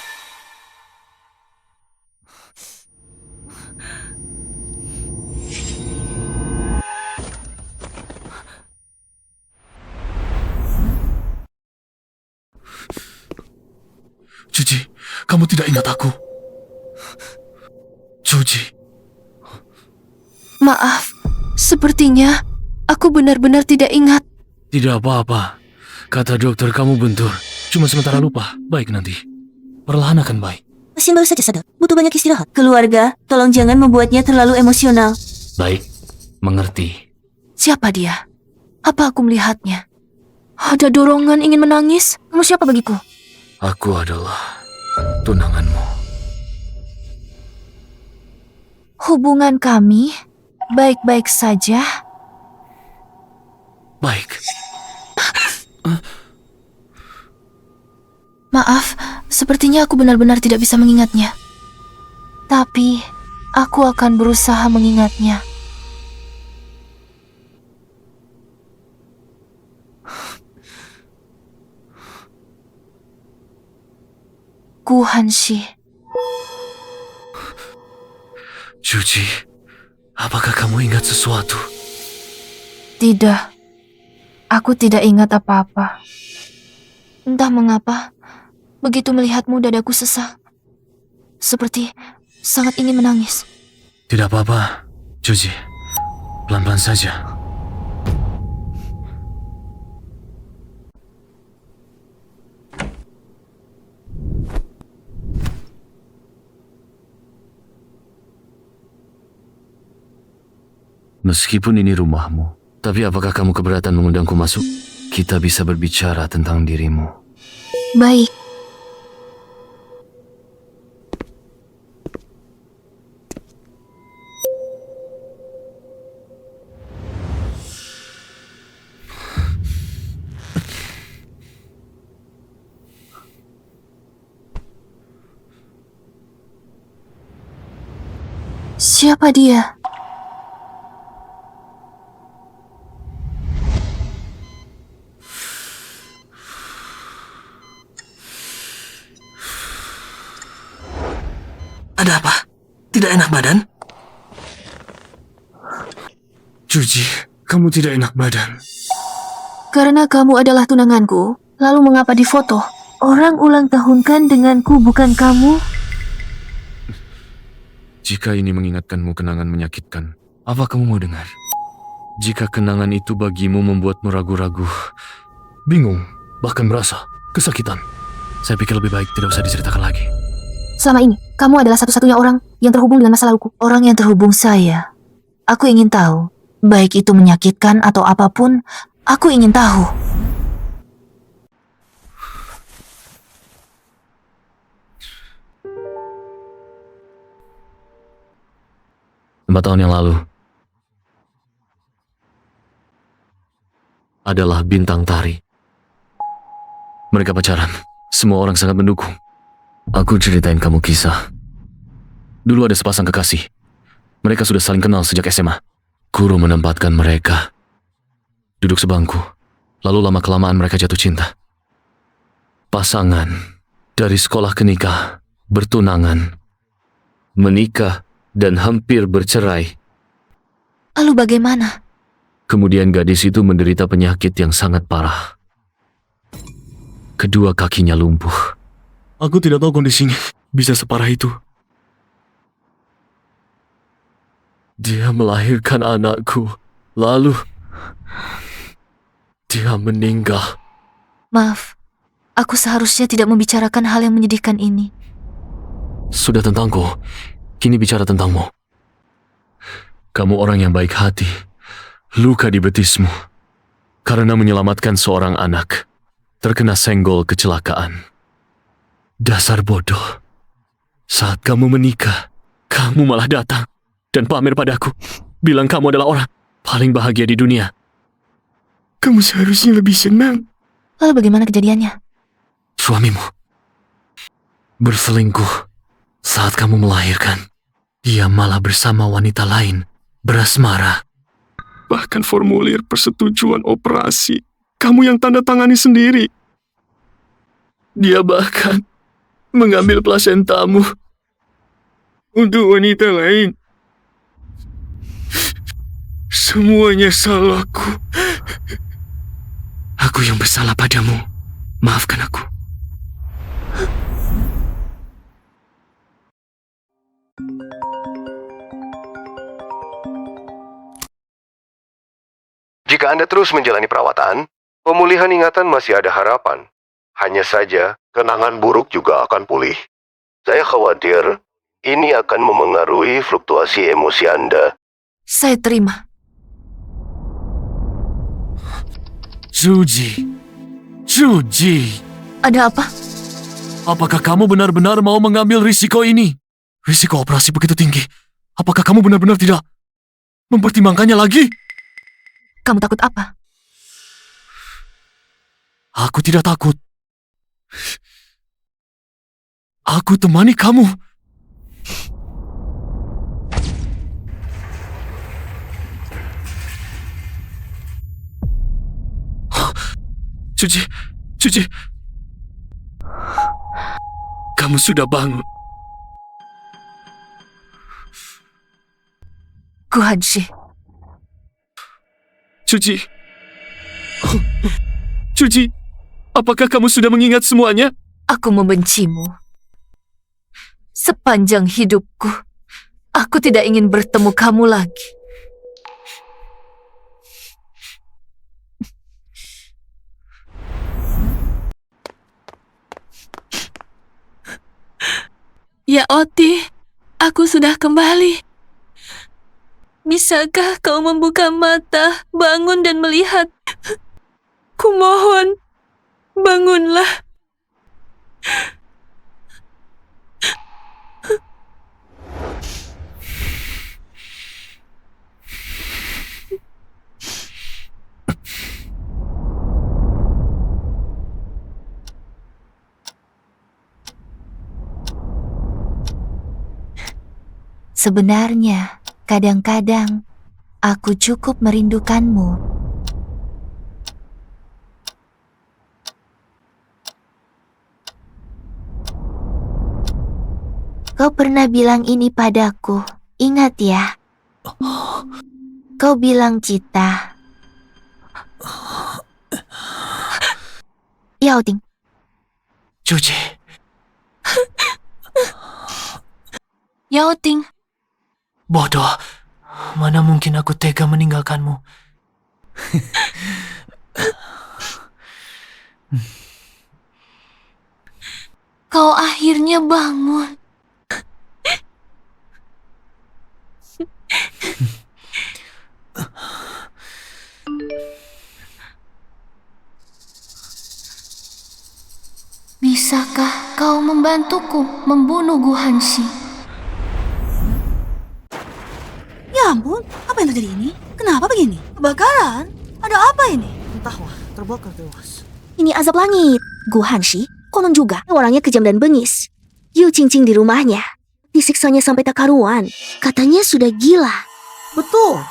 Speaker 3: Juji, kamu tidak ingat aku? Juji.
Speaker 9: Maaf, sepertinya aku benar-benar tidak ingat.
Speaker 3: Tidak apa-apa. Kata dokter kamu bentur. Cuma sementara lupa. Baik nanti. Perlahan akan baik.
Speaker 1: Pasien baru saja sadar. Butuh banyak istirahat. Keluarga, tolong jangan membuatnya terlalu emosional.
Speaker 11: Baik, mengerti.
Speaker 9: Siapa dia? Apa aku melihatnya? Ada dorongan ingin menangis? Kamu siapa bagiku?
Speaker 3: Aku adalah tunanganmu.
Speaker 9: Hubungan kami baik-baik saja.
Speaker 3: Baik.
Speaker 9: Maaf, sepertinya aku benar-benar tidak bisa mengingatnya. Tapi, aku akan berusaha mengingatnya. Gu Hanshi.
Speaker 3: Juji, apakah kamu ingat sesuatu?
Speaker 9: Tidak. Aku tidak ingat apa-apa. Entah mengapa, begitu melihatmu dadaku sesak. Seperti sangat ingin menangis.
Speaker 3: Tidak apa-apa, Juji. Pelan-pelan saja. Meskipun ini rumahmu, tapi apakah kamu keberatan mengundangku masuk? Kita bisa berbicara tentang dirimu.
Speaker 9: Baik. Siapa dia?
Speaker 3: Ada apa? Tidak enak badan? Juji, kamu tidak enak badan.
Speaker 9: Karena kamu adalah tunanganku, lalu mengapa difoto? Orang ulang tahun kan denganku, bukan kamu?
Speaker 3: Jika ini mengingatkanmu kenangan menyakitkan, apa kamu mau dengar? Jika kenangan itu bagimu membuatmu ragu-ragu, bingung, bahkan merasa kesakitan, saya pikir lebih baik tidak usah diceritakan lagi.
Speaker 9: Selama ini, kamu adalah satu-satunya orang yang terhubung dengan masa laluku. Orang yang terhubung saya. Aku ingin tahu, baik itu menyakitkan atau apapun, aku ingin tahu.
Speaker 3: Empat tahun yang lalu, adalah bintang tari. Mereka pacaran, semua orang sangat mendukung. Aku ceritain kamu kisah. Dulu ada sepasang kekasih. Mereka sudah saling kenal sejak SMA. Guru menempatkan mereka duduk sebangku. Lalu lama-kelamaan mereka jatuh cinta. Pasangan dari sekolah ke nikah, bertunangan, menikah, dan hampir bercerai.
Speaker 9: Lalu bagaimana?
Speaker 3: Kemudian gadis itu menderita penyakit yang sangat parah. Kedua kakinya lumpuh. Aku tidak tahu kondisinya bisa separah itu. Dia melahirkan anakku, lalu dia meninggal.
Speaker 9: Maaf, aku seharusnya tidak membicarakan hal yang menyedihkan ini.
Speaker 3: Sudah tentangku, kini bicara tentangmu. Kamu orang yang baik hati, luka di betismu. Karena menyelamatkan seorang anak, terkena senggol kecelakaan. Dasar bodoh. Saat kamu menikah, kamu malah datang dan pamer padaku. Bilang kamu adalah orang paling bahagia di dunia. Kamu seharusnya lebih senang.
Speaker 2: Lalu bagaimana kejadiannya?
Speaker 3: Suamimu berselingkuh saat kamu melahirkan. Dia malah bersama wanita lain berasmara. Bahkan formulir persetujuan operasi kamu yang tanda tangani sendiri. Dia bahkan mengambil plasentamu untuk wanita lain. Semuanya salahku. Aku yang bersalah padamu. Maafkan aku.
Speaker 7: Jika Anda terus menjalani perawatan, pemulihan ingatan masih ada harapan. Hanya saja, kenangan buruk juga akan pulih. Saya khawatir ini akan memengaruhi fluktuasi emosi Anda.
Speaker 9: Saya terima.
Speaker 3: Suji.
Speaker 9: Ada apa?
Speaker 3: Apakah kamu benar-benar mau mengambil risiko ini? Risiko operasi begitu tinggi. Apakah kamu benar-benar tidak mempertimbangkannya lagi?
Speaker 9: Kamu takut apa?
Speaker 3: Aku tidak takut. Aku temani kamu. Suji. Kamu sudah bangun.
Speaker 9: Guhanshi.
Speaker 3: Suji, apakah kamu sudah mengingat semuanya?
Speaker 9: Aku membencimu. Sepanjang hidupku, aku tidak ingin bertemu kamu lagi. Ya Oti, aku sudah kembali. Bisakah kau membuka mata, bangun dan melihat? Kumohon, bangunlah.
Speaker 2: Sebenarnya, kadang-kadang aku cukup merindukanmu. Kau pernah bilang ini padaku, ingat ya? Kau bilang Cita. Yao Ting.
Speaker 3: Suji.
Speaker 9: Yao Ting.
Speaker 13: Bodoh, mana mungkin aku tega meninggalkanmu.
Speaker 2: Kau akhirnya bangun. Bisakah kau membantuku membunuh Guhanshi?
Speaker 1: Ya ampun, apa yang terjadi ini? Kenapa begini? Kebakaran? Ada apa ini? Entahlah, terbakar tewas.
Speaker 8: Ini azab langit. Guhanshi, konon juga orangnya kejam dan bengis. Yu Qingqing di rumahnya. Disiksanya sampai tak karuan. Katanya sudah gila.
Speaker 14: Betul.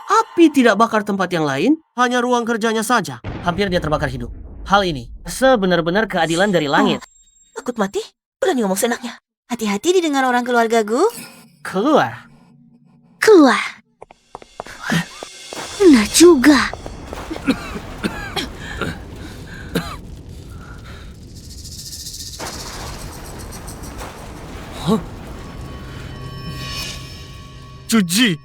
Speaker 14: Api tidak bakar tempat yang lain, hanya ruang kerjanya saja. Hampir dia terbakar hidup. Hal ini sebenar-benar keadilan dari langit.
Speaker 1: Takut mati? Berani ngomong senangnya. Hati-hati didengar orang keluargaku.
Speaker 14: Keluar.
Speaker 8: Nah juga.
Speaker 3: Suji.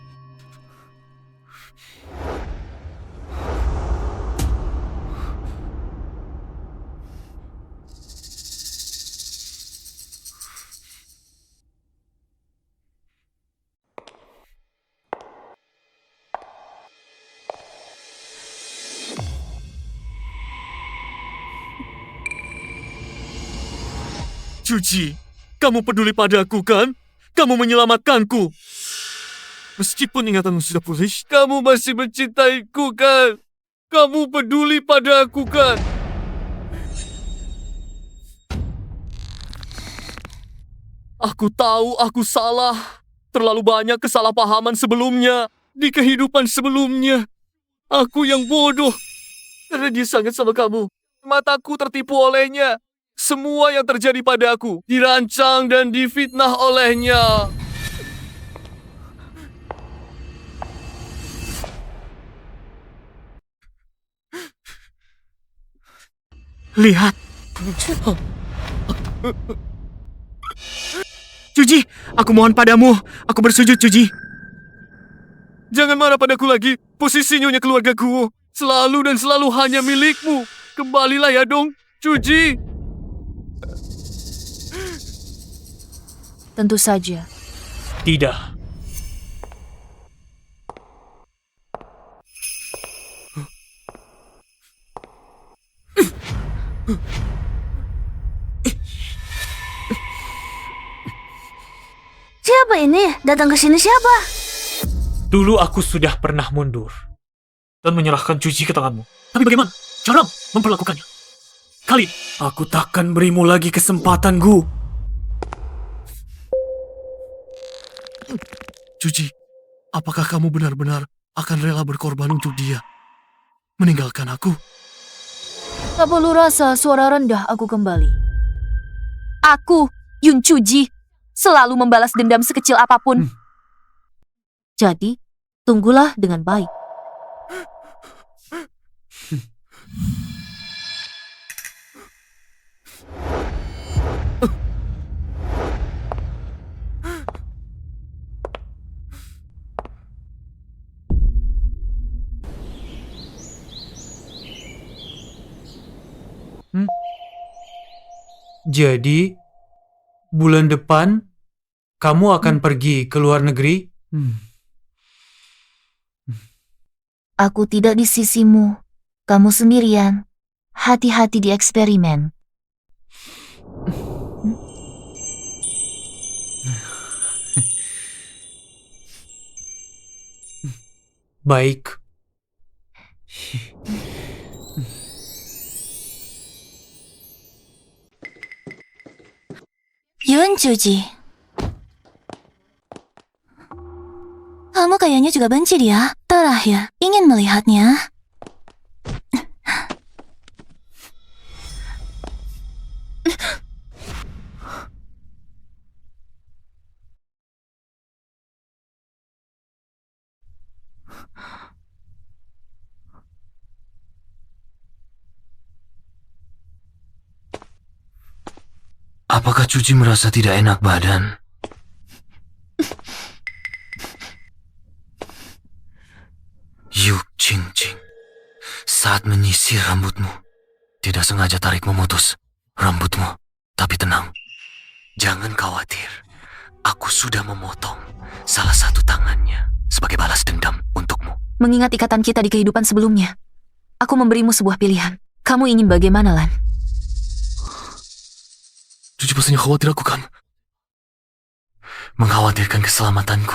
Speaker 3: Suji, Kamu peduli padaku, kan? Kamu menyelamatkanku. Meskipun ingatanmu sudah pulih, kamu masih mencintaiku, kan? Kamu peduli padaku, kan? Aku tahu aku salah. Terlalu banyak kesalahpahaman sebelumnya. Di kehidupan sebelumnya. Aku yang bodoh. Karena dia sangat sama kamu. Mataku tertipu olehnya. Semua yang terjadi padaku dirancang dan difitnah olehnya.
Speaker 13: Lihat. Cuji, aku mohon padamu. Aku bersujud, Cuji.
Speaker 3: Jangan marah padaku lagi. Posisi nyonya keluargaku selalu dan selalu hanya milikmu. Kembalilah ya dong, Cuji.
Speaker 9: Tentu saja.
Speaker 13: Tidak.
Speaker 8: Siapa ini? Datang ke sini siapa?
Speaker 13: Dulu aku sudah pernah mundur dan menyerahkan Cuji ke tanganmu. Tapi bagaimana? Jarang memperlakukannya. Kali ini, aku takkan berimu lagi kesempatan, Gu.
Speaker 3: Cuji, apakah kamu benar-benar akan rela berkorban untuk dia? Meninggalkan aku?
Speaker 9: Tak perlu rasa suara rendah aku kembali. Aku, Yun Cuji, selalu membalas dendam sekecil apapun. Jadi, tunggulah dengan baik.
Speaker 13: Jadi, bulan depan kamu akan pergi ke luar negeri?
Speaker 2: Aku tidak di sisimu. Kamu sendirian. Hati-hati di eksperimen.
Speaker 13: Baik.
Speaker 2: Yun Cuji. Kamu kayaknya juga benci dia. Terakhir, ingin melihatnya.
Speaker 11: Apakah Cuji merasa tidak enak badan? Yu Qingqing, saat menyisir rambutmu, tidak sengaja tarik memutus rambutmu. Tapi tenang, jangan khawatir. Aku sudah memotong salah satu tangannya sebagai balas dendam untukmu.
Speaker 9: Mengingat ikatan kita di kehidupan sebelumnya, aku memberimu sebuah pilihan. Kamu ingin bagaimana, Lan?
Speaker 3: Cuji pastinya khawatir aku, kan?
Speaker 11: Mengkhawatirkan keselamatanku.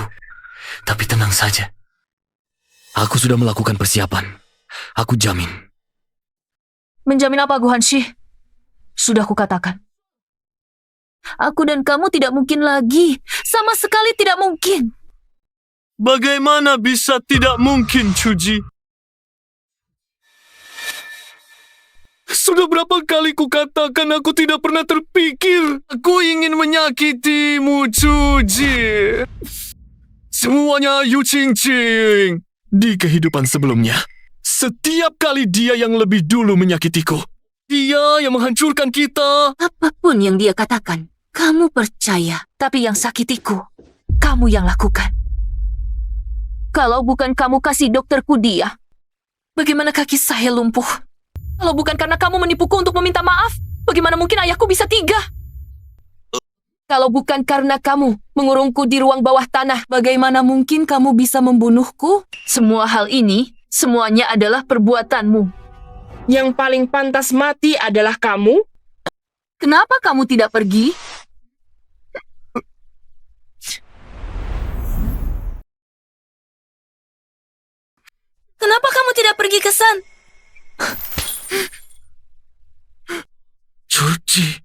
Speaker 11: Tapi tenang saja. Aku sudah melakukan persiapan. Aku jamin.
Speaker 9: Menjamin apa, Gu Hanshi? Sudah kukatakan. Aku dan kamu tidak mungkin lagi. Sama sekali tidak mungkin.
Speaker 3: Bagaimana bisa tidak mungkin, Cuji? Sudah berapa kali kukatakan aku tidak pernah terpikir. Aku ingin menyakitimu, Cuji. Semuanya Yu Qingqing. Di kehidupan sebelumnya, setiap kali dia yang lebih dulu menyakitiku. Dia yang menghancurkan kita.
Speaker 9: Apapun yang dia katakan, kamu percaya. Tapi yang sakitiku, kamu yang lakukan. Kalau bukan kamu kasih dokterku dia, bagaimana kaki saya lumpuh? Kalau bukan karena kamu menipuku untuk meminta maaf, bagaimana mungkin ayahku bisa tiga? Kalau bukan karena kamu mengurungku di ruang bawah tanah, bagaimana mungkin kamu bisa membunuhku? Semua hal ini, semuanya adalah perbuatanmu.
Speaker 15: Yang paling pantas mati adalah kamu?
Speaker 9: Kenapa kamu tidak pergi? Kenapa kamu tidak pergi ke San?
Speaker 3: Georgie.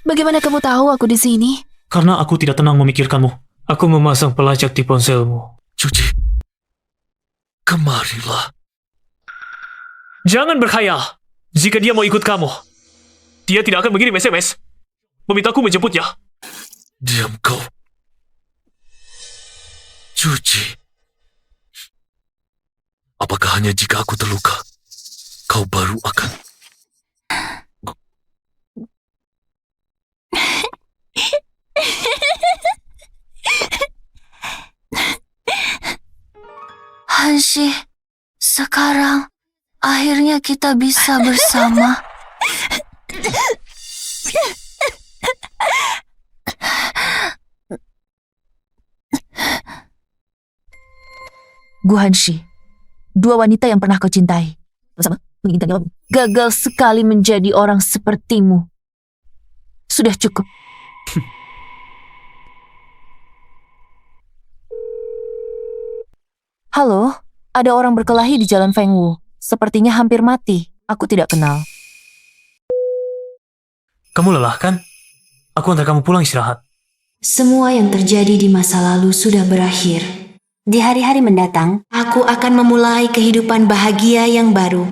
Speaker 9: Bagaimana kamu tahu aku di sini?
Speaker 13: Karena aku tidak tenang memikirkanmu. Aku memasang pelacak di ponselmu.
Speaker 3: Georgie, kemarilah.
Speaker 13: Jangan berkhayal. Jika dia mau ikut kamu, dia tidak akan mengirim SMS. Memintaku menjemputnya.
Speaker 3: Diam kau. Georgie. Apakah hanya jika aku terluka, kau baru akan...
Speaker 2: Hanshi, sekarang akhirnya kita bisa bersama.
Speaker 15: Gu Hanshi, dua wanita yang pernah kau cintai bersama menginginkannya gagal sekali menjadi orang sepertimu. Sudah cukup. Halo, ada orang berkelahi di Jalan Fengwu. Sepertinya hampir mati. Aku tidak kenal.
Speaker 13: Kamu lelah kan? Aku antar kamu pulang istirahat.
Speaker 16: Semua yang terjadi di masa lalu sudah berakhir. Di hari-hari mendatang, aku akan memulai kehidupan bahagia yang baru.